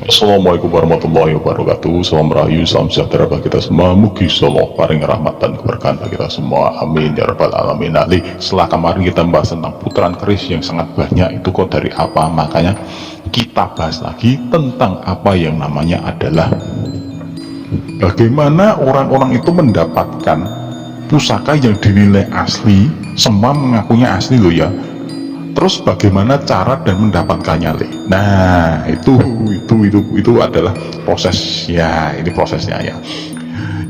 Assalamualaikum warahmatullahi wabarakatuh. Salam rahayu, salam sejahtera bagi kita semua. Mugi Allah paring rahmat dan keberkahan bagi kita semua. Amin ya rabbal alamin. Setelah kemarin kita membahas tentang putaran keris yang sangat banyak, itu kok dari apa? Makanya kita bahas lagi tentang apa yang namanya adalah bagaimana orang-orang itu mendapatkan pusaka yang dinilai asli, semua mengakunya asli loh ya. Terus bagaimana cara dan mendapatkannya, Le? Nah, itu adalah prosesnya. Ini prosesnya ya.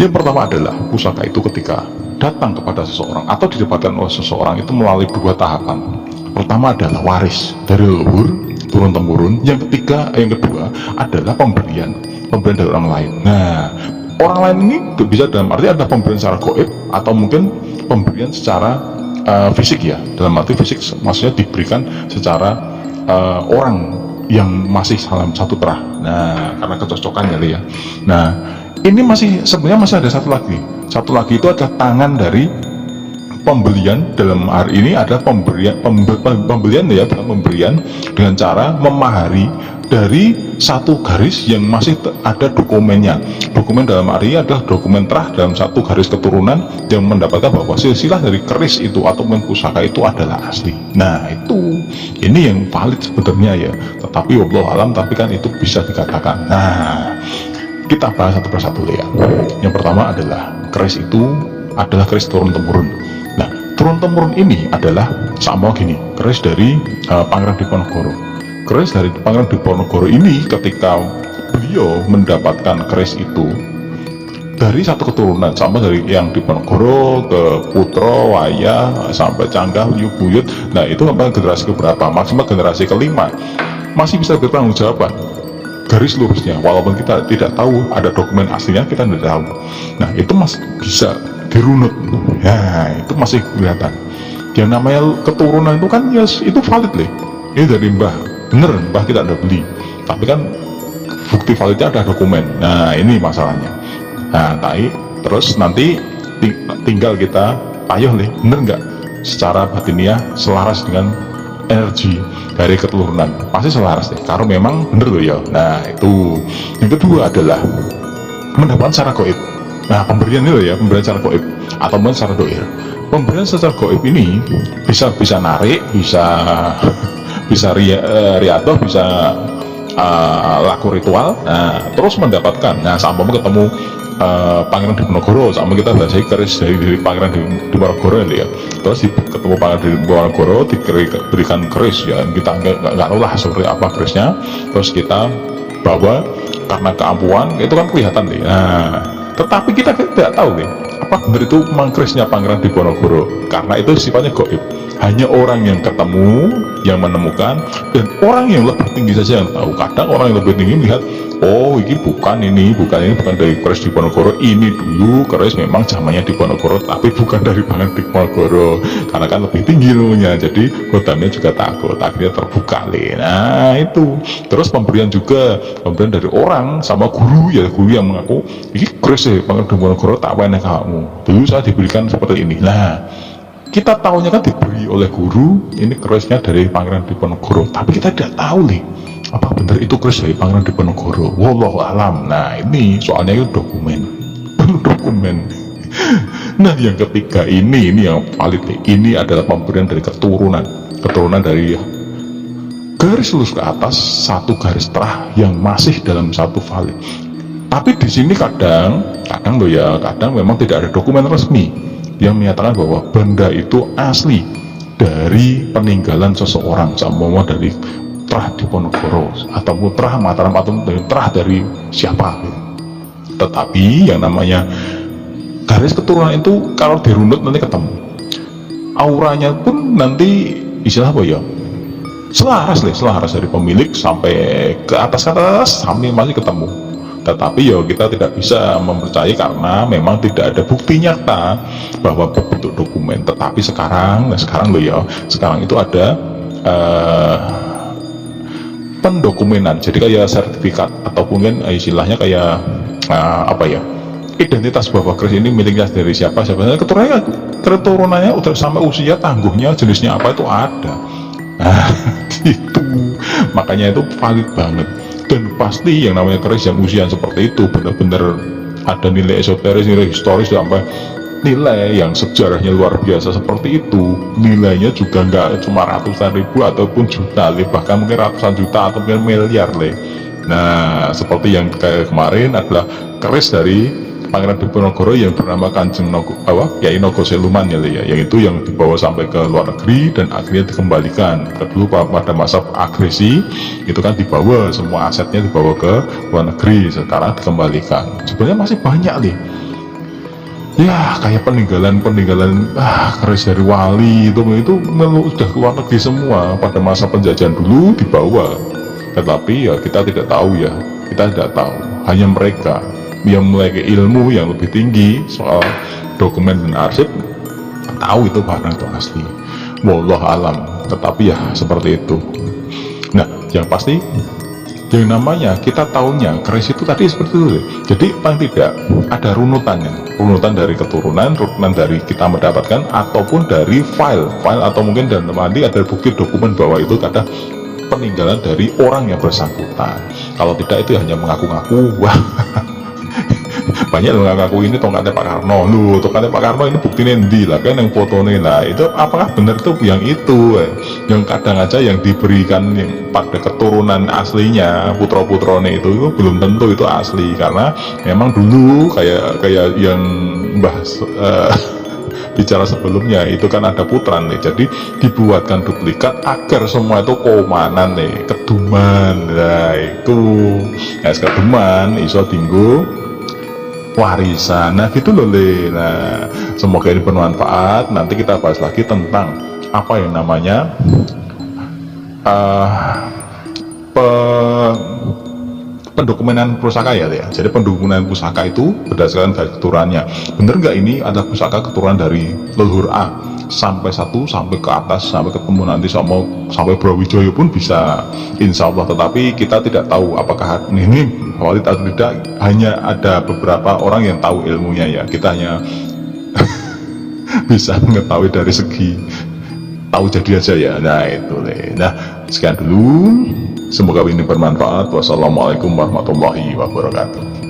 Yang pertama adalah pusaka itu ketika datang kepada seseorang atau didapatkan oleh seseorang itu melalui dua tahapan. Pertama adalah waris dari leluhur turun temurun. Yang kedua adalah pemberian dari orang lain. Nah, orang lain ini bisa dalam arti ada pemberian secara gaib atau mungkin pemberian secara fisik ya, dalam arti fisik maksudnya diberikan secara orang yang masih salam satu terah. Nah, karena kecocokannya ya. Nah, ini sebenarnya masih ada satu lagi itu adalah tangan dari pembelian. Dalam hari ini ada pembelian ya, pemberian dengan cara memahari dari satu garis yang masih ada dokumennya. Dokumen dalam hari ini adalah dokumen terah dalam satu garis keturunan yang mendapatkan bahwa silsilah dari keris itu atau pusaka itu adalah asli. Nah, ini yang valid sebenarnya ya, tetapi wallahu alam, tapi kan itu bisa dikatakan. Nah, kita bahas satu persatu ya. Yang pertama adalah keris itu adalah keris turun temurun. Nah, turun temurun ini adalah sama gini, keris dari Pangeran Diponegoro. Keris dari Pangeran Diponegoro ini ketika beliau mendapatkan keris itu dari satu keturunan, sama dari yang Diponegoro ke Putro, Wayah, sampai Canggah, Buyut. Nah, itu sampai generasi keberapa? Maksimal generasi kelima masih bisa bertanggung jawaban garis lurusnya, walaupun kita tidak tahu ada dokumen aslinya, kita tidak tahu. Nah, itu masih bisa dirunut. Ya, itu masih kelihatan. Yang namanya keturunan itu kan ya, itu valid lah. Ini dari mbah, bener mbah kita ada beli, tapi kan bukti validnya ada dokumen. Nah, ini masalahnya. Nah, terus nanti tinggal kita payah nih, bener nggak secara batiniah selaras dengan energi dari keturunan, pasti selaras deh kalau memang bener loh ya. Nah, itu yang kedua adalah mendapatkan secara goib. Nah, pemberian ini loh ya, pemberian secara goib atau secara doir. Pemberian secara goib ini bisa narik, bisa riadoh, bisa laku ritual. Nah, terus mendapatkan. Nah, sampai ketemu Pangeran Diponegoro, sama kita bahas keris dari Pangeran Diponegoro ya. Terus ketemu Pangeran Diponegoro diberikan keris ya, kita nggak tahu lah seperti apa kerisnya. Terus kita bawa karena keampuhan itu kan kelihatan deh. Nah, tetapi kita tidak tahu nih apa benar itu memang kerisnya Pangeran Diponegoro, karena itu sifatnya gaib. Hanya orang yang ketemu, yang menemukan, dan orang yang lebih tinggi saja yang tahu. Kadang orang yang lebih tinggi melihat, oh ini bukan dari keris Diponegoro, ini dulu keris memang zamannya Diponegoro, tapi bukan dari Pangeran Diponegoro, karena kan lebih tinggi ilmunya, jadi kodamnya juga takut, akhirnya terbuka nih. Nah, itu. Terus pemberian dari orang sama guru ya, guru yang mengaku ini keris ya Pangeran Diponegoro, tak apa kamu, dulu saya diberikan seperti ini. Nah, kita tahunya kan diberi oleh guru, ini kerisnya dari Pangeran Diponegoro, tapi kita tidak tahu nih apa benar itu keris dari Pangeran Diponegoro. Wallahu alam. Nah, ini soalnya itu dokumen. Nah, yang ketiga ini yang valid nih. Ini adalah pemberian dari keturunan dari garis lurus ke atas, satu garis terah yang masih dalam satu valid. Tapi di sini kadang memang tidak ada dokumen resmi yang menyatakan bahwa benda itu asli dari peninggalan seseorang, sama dari terah Diponegoro atau terah Mataram atau terah dari siapa. Tetapi yang namanya garis keturunan itu kalau dirunut nanti ketemu, auranya pun nanti istilah apa ya, selaras dari pemilik sampai ke atas sampai masih ketemu. Tetapi ya kita tidak bisa mempercayai karena memang tidak ada bukti nyata bahwa berbentuk dokumen. Tetapi sekarang loh ya, sekarang itu ada pendokumenan, jadi kayak sertifikat ataupun kan istilahnya kayak identitas bahwa keris ini miliknya dari siapa. Sebenarnya keturunannya udah sampai usia tangguhnya, jenisnya apa itu ada. Nah, itu makanya itu valid banget. Dan pasti yang namanya keris yang usian seperti itu benar-benar ada nilai esoteris, nilai historis, sampai nilai yang sejarahnya luar biasa seperti itu. Nilainya juga nggak cuma ratusan ribu ataupun juta, bahkan mungkin ratusan juta atau mungkin miliar. Nah, seperti yang kayak kemarin adalah keris dari Pangeran Diponegoro yang bernama Kanjeng Kyai Nogo Seluman ya, yang itu yang dibawa sampai ke luar negeri dan akhirnya dikembalikan. Kedua pada masa agresi itu kan dibawa, semua asetnya dibawa ke luar negeri, sekarang dikembalikan. Sebenarnya masih banyak nih ya, kayak peninggalan keris dari wali itu sudah keluar negeri semua pada masa penjajahan dulu dibawa. Tetapi ya kita tidak tahu, hanya mereka yang memiliki ilmu yang lebih tinggi soal dokumen dan arsip tahu itu barang itu asli. Wallah alam. Tetapi ya seperti itu. Nah, yang pasti yang namanya kita tahunya keris itu tadi seperti itu. Jadi paling tidak ada runutan dari keturunan dari kita mendapatkan, ataupun dari file atau mungkin dan nanti ada bukti dokumen bahwa itu ada peninggalan dari orang yang bersangkutan. Kalau tidak itu hanya mengaku-ngaku. Wah, banyak yang mengaku ini tongkatnya Pak Karno. Tongkatnya Pak Karno ini bukti nendi lah kan, yang fotonya lah itu apakah benar tuh yang itu yang kadang aja yang diberikan yang pada keturunan aslinya putra-putranya itu belum tentu itu asli, karena memang dulu kayak yang bahas bicara sebelumnya itu kan ada putra jadi dibuatkan duplikat agar semua itu komanan keduman. Nah itu keduman iso tinggu warisan. Nah gitu loh Nah, semoga ini bermanfaat. Nanti kita bahas lagi tentang apa yang namanya pendokumenan pusaka ya. Jadi pendokumenan pusaka itu berdasarkan garis keturunannya. Bener nggak ini ada pusaka keturunan dari leluhur A sampai sampai ke atas, sampai ketemu nanti sampai Brawijaya pun bisa, insya Allah. Tetapi kita tidak tahu apakah ini valid atau tidak. Hanya ada beberapa orang yang tahu ilmunya ya. Kita hanya bisa mengetahui dari segi tahu jadi aja ya. Nah itu Nah sekian dulu, semoga ini bermanfaat. Wassalamualaikum warahmatullahi wabarakatuh.